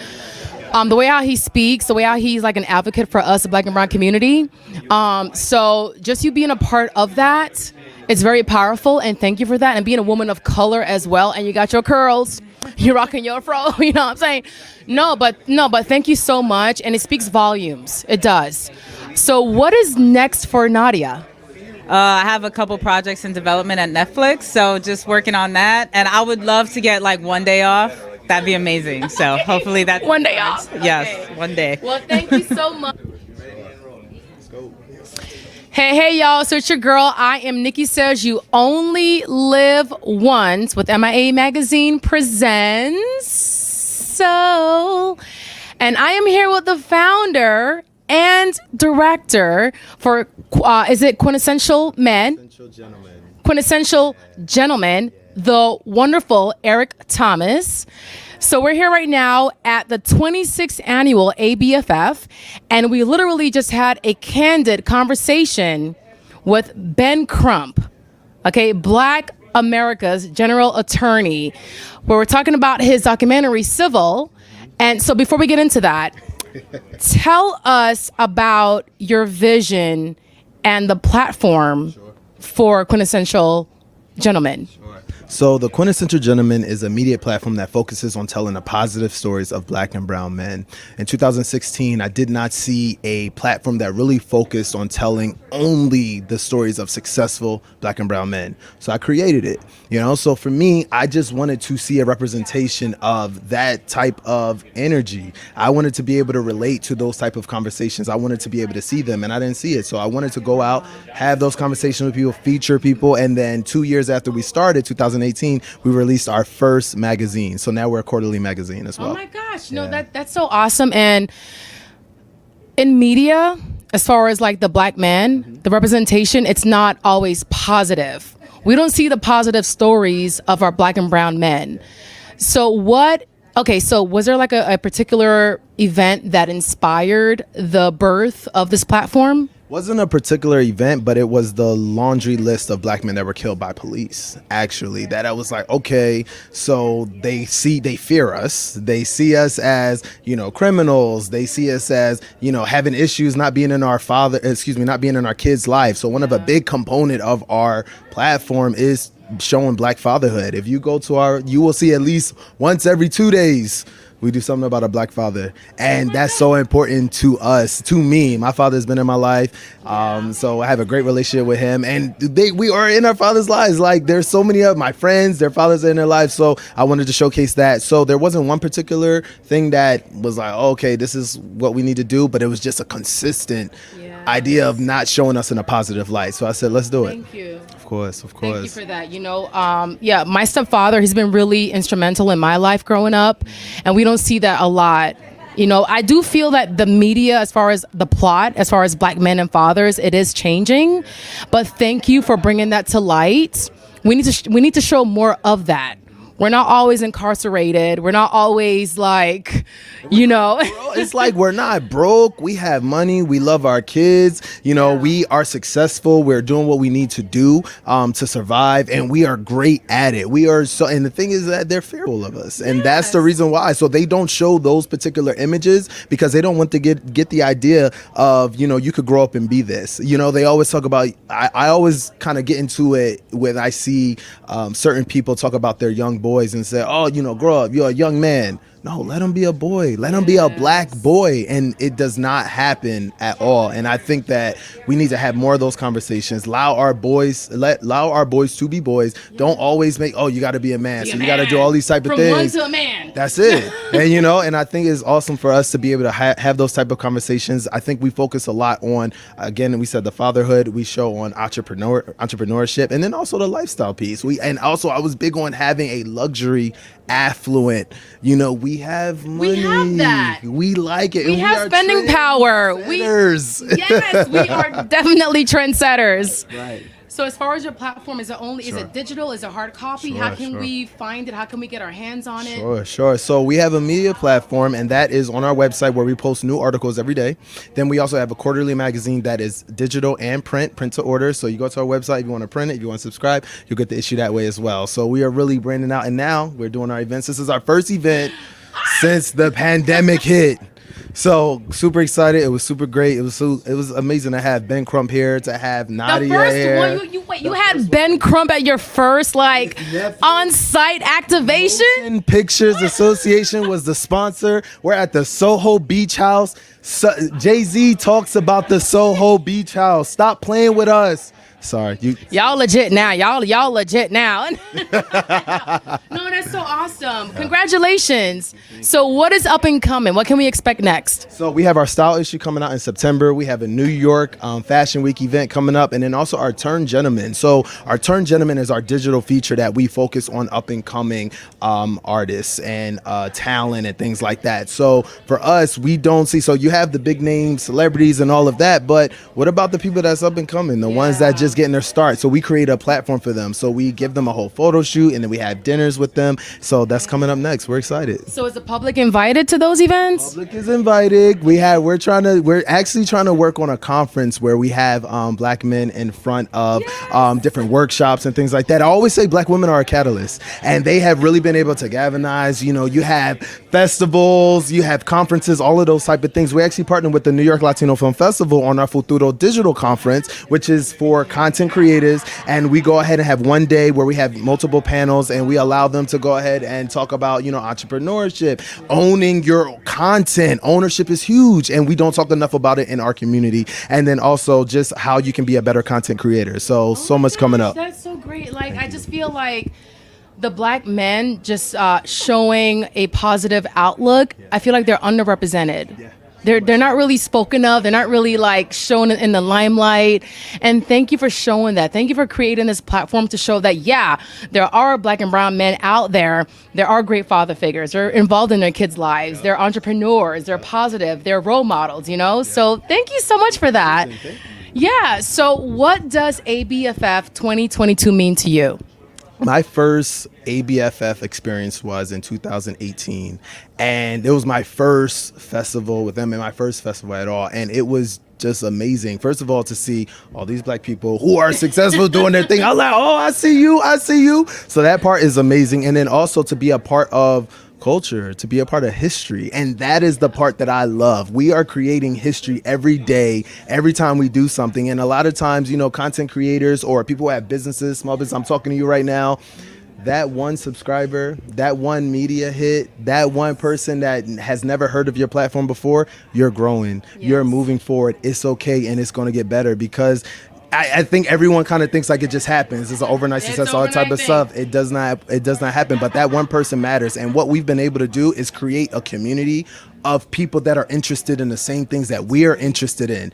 The way how he speaks, the way how he's like an advocate for us, the Black and brown community. So just you being a part of that, it's very powerful, and thank you for that. And being a woman of color as well, and you got your curls, you're rocking your fro, you know what I'm saying? No, but thank you so much, and it speaks volumes. It does. So what is next for Nadia? I have a couple projects in development at Netflix, so just working on that. And I would love to get like one day off. That'd be amazing. So hopefully that's one day off. Yes, Okay. one day. Well, thank you so much. Hey, y'all. So it's your girl. I am Nicky Says You Only Live Once with MIA Magazine presents. So, and I am here with the founder and director for, is it Quintessential Men? Quintessential Gentleman, the wonderful Eric Thomas. So we're here right now at the 26th annual ABFF, and we literally just had a candid conversation with Ben Crump. Okay, Black America's General Attorney, where we're talking about his documentary, Civil. And so before we get into that, tell us about your vision and the platform for Quintessential Gentleman. So the Quintessential Gentleman is a media platform that focuses on telling the positive stories of Black and brown men. In 2016, I did not see a platform that really focused on telling only the stories of successful Black and brown men. So I created it, so for me, I just wanted to see a representation of that type of energy. I wanted to be able to relate to those type of conversations. I wanted to be able to see them, and I didn't see it. So I wanted to go out, have those conversations with people, feature people, and then 2 years after we started, 2018, we released our first magazine. So now we're a quarterly magazine as well. Oh my gosh, that's so awesome. And in media, as far as like the Black man, the representation, it's not always positive. We don't see the positive stories of our Black and brown men. So was there like a particular event that inspired the birth of this platform? Wasn't a particular event, but it was the laundry list of Black men that were killed by police, actually, that I was like, okay, so they fear us. They see us as, criminals. They see us as, having issues, not being in our kids' life. So one of a big component of our platform is showing Black fatherhood. If you go to you will see at least once every 2 days, we do something about a Black father, and that's so important to us, to me. My father's been in my life, so I have a great relationship with him, and we are in our father's lives. Like, there's so many of my friends, their fathers are in their lives, so I wanted to showcase that. So there wasn't one particular thing that was like, okay, this is what we need to do, but it was just a consistent idea of not showing us in a positive light. So I said, let's do it. Thank you. Of course. Thank you for that. My stepfather, he's been really instrumental in my life growing up, and we don't see that a lot. I do feel that the media, as far as the plot, as far as Black men and fathers, it is changing. But thank you for bringing that to light. We need to show more of that. We're not always incarcerated. We're not always like, It's like we're not broke. We have money. We love our kids. We are successful. We're doing what we need to do to survive, and we are great at it. We are so. And the thing is that they're fearful of us, and that's the reason why. So they don't show those particular images because they don't want to get the idea of you could grow up and be this. They always talk about. I always kind of get into it when I see certain people talk about their young boys and say, grow up, you're a young man. No, let him be a boy. Let him be a Black boy. And it does not happen at all. And I think that we need to have more of those conversations. Allow our boys to be boys. Don't always make, you got to be a man. So you got to do all these type of things. From one to a man. That's it. And, and I think it's awesome for us to be able to have those type of conversations. I think we focus a lot on, again, we said the fatherhood. We show on entrepreneurship, and then also the lifestyle piece. And also I was big on having a luxury, affluent, we have money. We have that. We like it. We have spending power. Yes, we are definitely trendsetters. Right. So as far as your platform, is it digital? Is it hard copy? How can we find it? How can we get our hands on it? Sure. So we have a media platform, and that is on our website where we post new articles every day. Then we also have a quarterly magazine that is digital and print to order. So you go to our website if you want to print it, if you want to subscribe, you'll get the issue that way as well. So we are really branding out, and now we're doing our events. This is our first event since the pandemic hit. So super excited. It was super great. It was amazing to have Ben Crump here, to have Nadia here. You had Ben Crump at your first on-site activation? Motion Pictures Association was the sponsor. We're at the Soho Beach House. Jay-Z talks about the Soho Beach House. Stop playing with us. Sorry, y'all legit now. Y'all legit now. No, that's so awesome. Congratulations. So what is up and coming? What can we expect next? So we have our style issue coming out in September. We have a New York Fashion Week event coming up, and then also our Turn Gentleman. So our Turn Gentleman is our digital feature that we focus on up and coming artists and talent and things like that. So for us, we don't see, so you have the big name celebrities and all of that, but what about the people that's up and coming, the ones that just just getting their start. So we create a platform for them. So we give them a whole photo shoot, and then we have dinners with them. So that's coming up next. We're excited. So is the public invited to those events? Public is invited. We're actually trying to work on a conference where we have black men in front of different workshops and things like that. I always say black women are a catalyst, and they have really been able to galvanize. You know, you have festivals, you have conferences, all of those type of things. We actually partnered with the New York Latino Film Festival on our Futuro Digital Conference, which is for content creators, and we go ahead and have one day where we have multiple panels, and we allow them to go ahead and talk about, you know, entrepreneurship, owning your content. Ownership is huge, and we don't talk enough about it in our community. And then also just how you can be a better content creator. So much coming up. That's so great. Like, I just feel like the black men just showing a positive outlook. I feel like they're underrepresented. They're not really spoken of. They're not really like shown in the limelight. And thank you for showing that. Thank you for creating this platform to show that, yeah, there are black and brown men out there. There are great father figures. They're involved in their kids' lives. They're entrepreneurs. They're positive. They're role models, you know? So thank you so much for that. Yeah. So what does ABFF 2022 mean to you? My first ABFF experience was in 2018, and it was my first festival with them and my first festival at all. And it was just amazing. First of all, to see all these black people who are successful doing their thing. I'm like, oh, I see you. So that part is amazing. And then also to be a part of culture, to be a part of history. And that is the part that I love. We are creating history every day, every time we do something. And a lot of times, you know, content creators or people who have businesses, small business, I'm talking to you right now, that one subscriber, that one media hit, that one person that has never heard of your platform before, you're growing, you're moving forward. It's okay, and it's going to get better, because I think everyone kind of thinks like it just happens. It's an overnight success, all that type of stuff. It does not happen. But that one person matters. And what we've been able to do is create a community of people that are interested in the same things that we are interested in.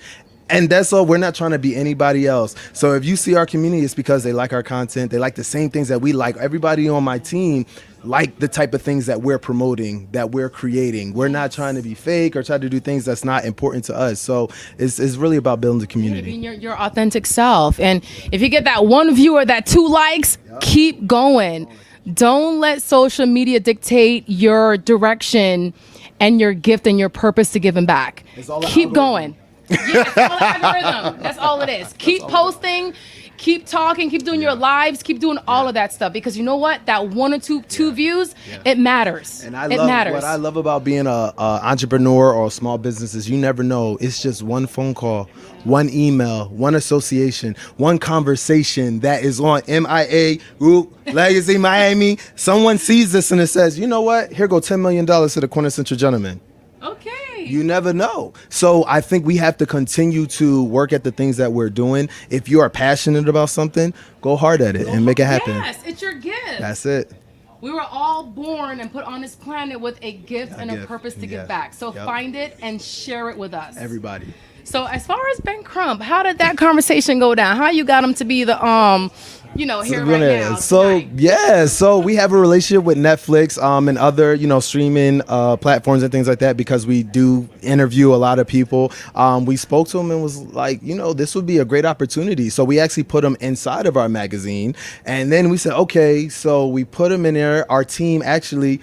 And that's all. We're not trying to be anybody else. So if you see our community, it's because they like our content. They like the same things that we like. Everybody on my team like the type of things that we're promoting, that we're creating. We're not trying to be fake or try to do things that's not important to us. So it's really about building the community. Your authentic self. And if you get that one view or that 2 likes, keep going. Don't let social media dictate your direction and your gift and your purpose to giving back. Keep going. Yeah, it's all algorithm. That's all it is. Keep posting, keep talking, keep doing your lives, keep doing all of that stuff, because you know what? That 1 or 2 views, it matters. And what I love about being a entrepreneur or a small business is you never know. It's just one phone call, one email, one association, one conversation that is on MIA Group Legacy Miami. Someone sees this and it says, you know what? Here go $10 million to the Quintessential Gentleman. Okay. You never know. So I think we have to continue to work at the things that we're doing. If you are passionate about something, go hard at it and make it happen. Yes, it's your gift. That's it. We were all born and put on this planet with a gift and a purpose to give back. So find it and share it with us. Everybody. So as far as Ben Crump, how did that conversation go down? How you got him to be the here right now? So we have a relationship with Netflix and other, streaming platforms and things like that, because we do interview a lot of people. We spoke to him and was like, this would be a great opportunity. So we actually put him inside of our magazine, and then we said, okay, so we put him in there. Our team actually,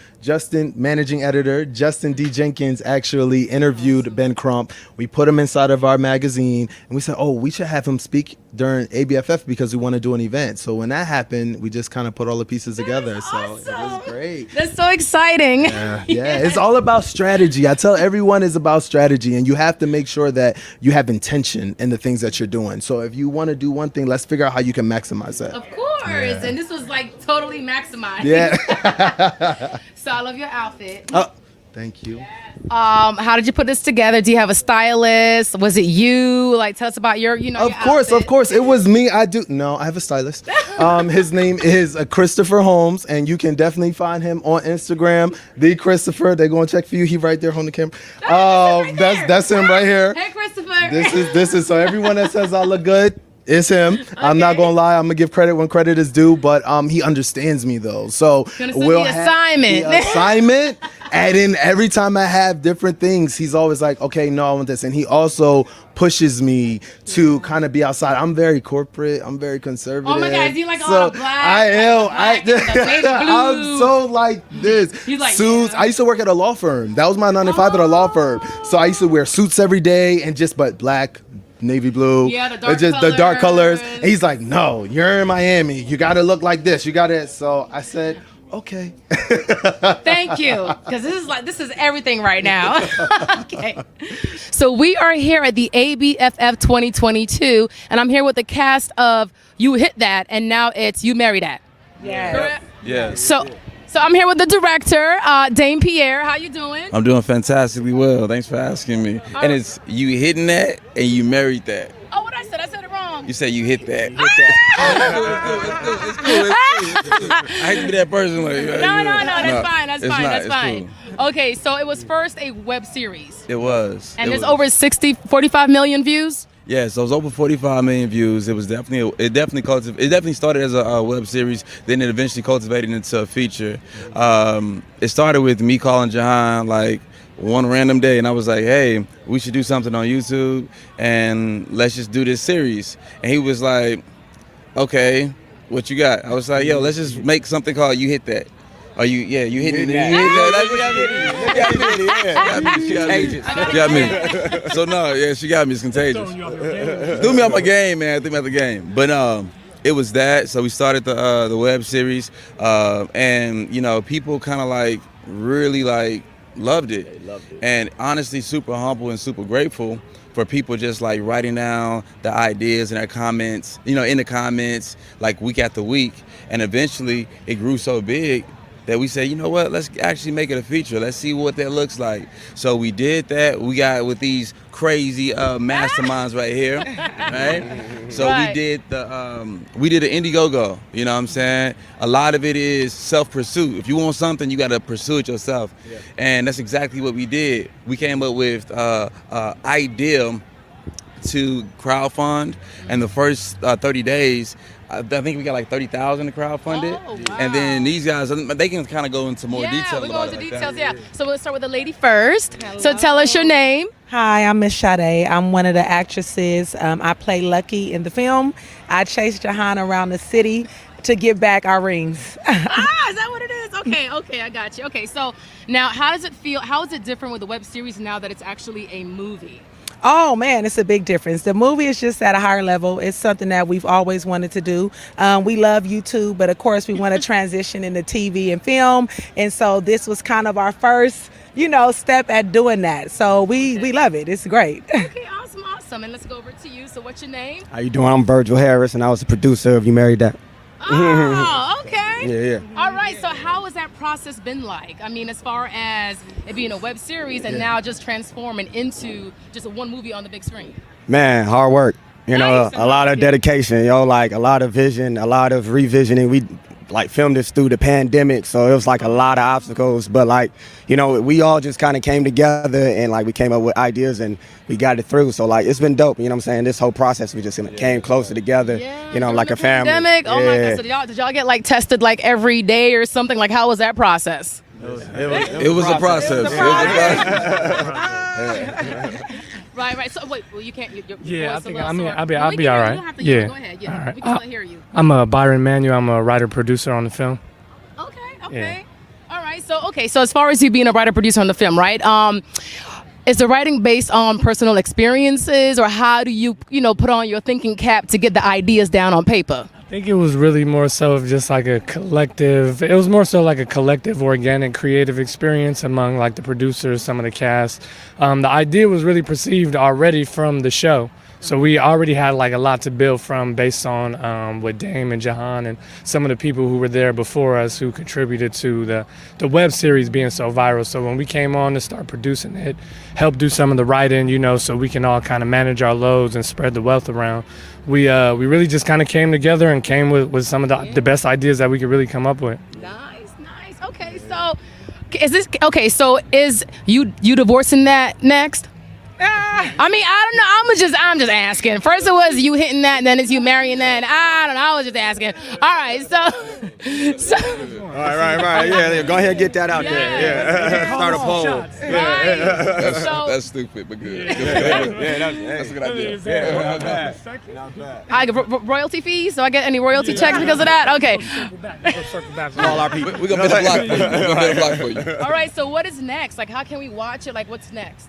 managing editor Justin D. Jenkins actually interviewed Ben Crump. We put him inside of our magazine, and we said, oh, we should have him speak during ABFF because we want to do an event. So when that happened, we just kind of put all the pieces together. So it was great. That's so exciting. Yeah, it's all about strategy. I tell everyone it's about strategy, and you have to make sure that you have intention in the things that you're doing. So if you want to do one thing, let's figure out how you can maximize that. Of course. Yeah. And this was like totally maximized. Yeah. So I love your outfit. Oh, thank you. How did you put this together? Do you have a stylist? Was it you? Like, tell us about your, Of course. It was me. I have a stylist. His name is Christopher Holmes, and you can definitely find him on Instagram. The Christopher. They're going to check for you. He right there on the camera. That's him right here. Hey, Christopher. This is so everyone that says I look good, It's him. I'm not gonna lie. I'm gonna give credit when credit is due, but he understands me though. So we'll assignment. The assignment, and then every time I have different things, he's always like, "Okay, no, I want this," and he also pushes me to kind of be outside. I'm very corporate. I'm very conservative. Oh my God, you like all so the black? I am. Baby I'm so like this. He's like, suits. I used to work at a law firm. That was my 9 to 5 at a law firm. So I used to wear suits every day and but black, navy blue, the dark colors. And he's like, "No, you're in Miami. You got to look like this. You got to." So I said, "Okay." Thank you, because this is everything right now. Okay, so we are here at the ABFF 2022, and I'm here with the cast of You Hit That, and now it's You Marry That. Yeah. Yeah. So I'm here with the director, Dame Pierre. How you doing? I'm doing fantastically well. Thanks for asking me. And it's you hitting that and you married that. Oh, what I said it wrong. You said you hit that. It's cool. I hate to be that person. Like, No, that's fine. Cool. Okay, so it was first a web series. It was. And there's over 45 million views? Yeah, so it was over 45 million views. It definitely started as a web series, then it eventually cultivated into a feature. It started with me calling Jahan like one random day, and I was like, "Hey, we should do something on YouTube, and let's just do this series." And he was like, "Okay, what you got?" I was like, "Yo, let's just make something called You Hit That." You hit it. That's what she got me. So no, yeah, she got me. It's contagious. Threw me off my game, man. Threw me off the game. But it was that. So we started the web series, and people kind of like really like loved it. And honestly, super humble and super grateful for people just like writing down the ideas and their comments, in the comments, like week after week. And eventually, it grew so big that we said, you know what, let's actually make it a feature. Let's see what that looks like. So we did that. We got with these crazy masterminds right here, right? So we did the Indiegogo, you know what I'm saying? A lot of it is self-pursuit. If you want something, you got to pursue it yourself. Yeah. And that's exactly what we did. We came up with idea to crowdfund, and the first 30 days, I think we got like 30,000 to crowdfund it. Oh, wow. And then these guys, they can kind of go into more detail. We'll go into details, yeah. So we'll start with the lady first. Hello. So tell us your name. Hi, I'm Miss Sade. I'm one of the actresses. I play Lucky in the film. I chase Jahan around the city to get back our rings. Is that what it is? Okay, I got you. Okay, so now how does it feel? How is it different with the web series now that it's actually a movie? Oh man, it's a big difference. The movie is just at a higher level. It's something that we've always wanted to do. We love YouTube, but of course we want to transition into TV and film. And so this was kind of our first, step at doing that. So we love it. It's great. Okay, awesome. And let's go over to you. So what's your name? How you doing? I'm Virgil Harris, and I was the producer of You Married That. Oh, okay. Yeah. All right, so how has that process been like? I mean, as far as it being a web series and now just transforming into just one movie on the big screen. Man, hard work. A lot of dedication, like a lot of vision, a lot of revisioning. We filmed this through the pandemic, so it was like a lot of obstacles, but we all just kind of came together and we came up with ideas and we got it through. So it's been dope, you know what I'm saying? This whole process, we just came closer together, like a family. Pandemic. Oh my God, so did y'all get tested every day or something? How was that process? It was a process. Right. So wait, well, you can't. I think I'll be all right. Yeah. Go ahead. Yeah. We can still hear you. I'm Byron Manuel. I'm a writer producer on the film. Okay. Yeah. All right. So as far as you being a writer producer on the film, right? Is the writing based on personal experiences, or how do you put on your thinking cap to get the ideas down on paper? I think it was really more so of just a collective. It was more so like a collective, organic, creative experience among the producers, some of the cast. The idea was really perceived already from the show. So we already had a lot to build from based on with Dame and Jahan and some of the people who were there before us who contributed to the web series being so viral. So when we came on to start producing it, helped do some of the writing, so we can all kind of manage our loads and spread the wealth around. We really just kind of came together and came with some of the best ideas that we could really come up with. Nice. Okay, so is you divorcing that next? I mean, I don't know. I'm just asking. First it was you hitting that, and then it's you marrying that. I don't know. I was just asking. All right, so Right. Yeah, go ahead and get that out there. Yeah. Start a poll. That's stupid, but good. That's a good idea. Yeah, not bad. I get royalty fees, so I get any royalty checks because of that. Okay. All our people. We're gonna bid a block for you. All right. So what is next? Like, how can we watch it? Like, what's next?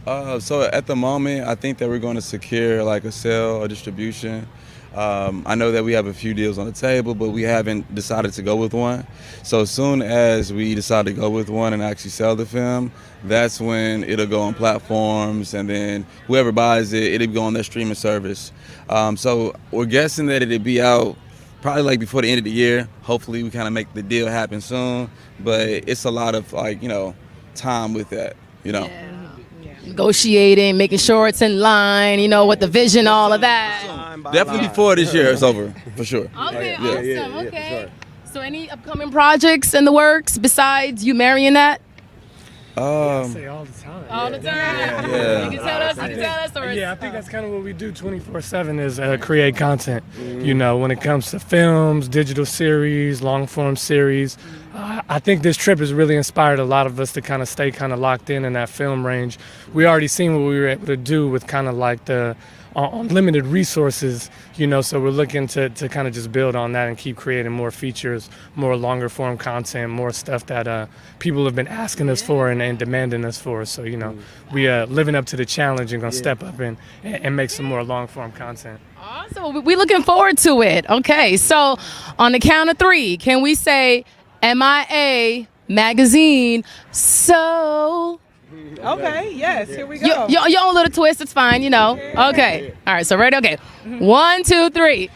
So at the moment, I think that we're going to secure like a sale or distribution. I know that we have a few deals on the table, but we haven't decided to go with one. So as soon as we decide to go with one and actually sell the film, that's when it'll go on platforms, and then whoever buys it, it'll go on their streaming service. So we're guessing that it'll be out probably like before the end of the year. Hopefully we kind of make the deal happen soon, but it's a lot of like, time with that, Yeah. Negotiating, making sure it's in line, with the vision, all of that. Definitely before this year it's over, for sure. Okay, awesome. Okay. So any upcoming projects in the works besides you marrying that? I say all the time. All the time? Yeah. You can tell us, or I think that's kind of what we do 24/7 is create content. When it comes to films, digital series, long form series. I think this trip has really inspired a lot of us to kind of stay kind of locked in that film range. We already seen what we were able to do with kind of like the unlimited resources, so we're looking to kind of just build on that and keep creating more features, more longer form content, more stuff that people have been asking us for and demanding us for. So, we are living up to the challenge and going to step up and make some more long form content. Awesome. We're looking forward to it. Okay, so on the count of 3, can we say MIA Magazine? So... Okay, yes, here we go. Your own little twist, it's fine, Okay. All right, so ready? Okay. 1, 2, 3.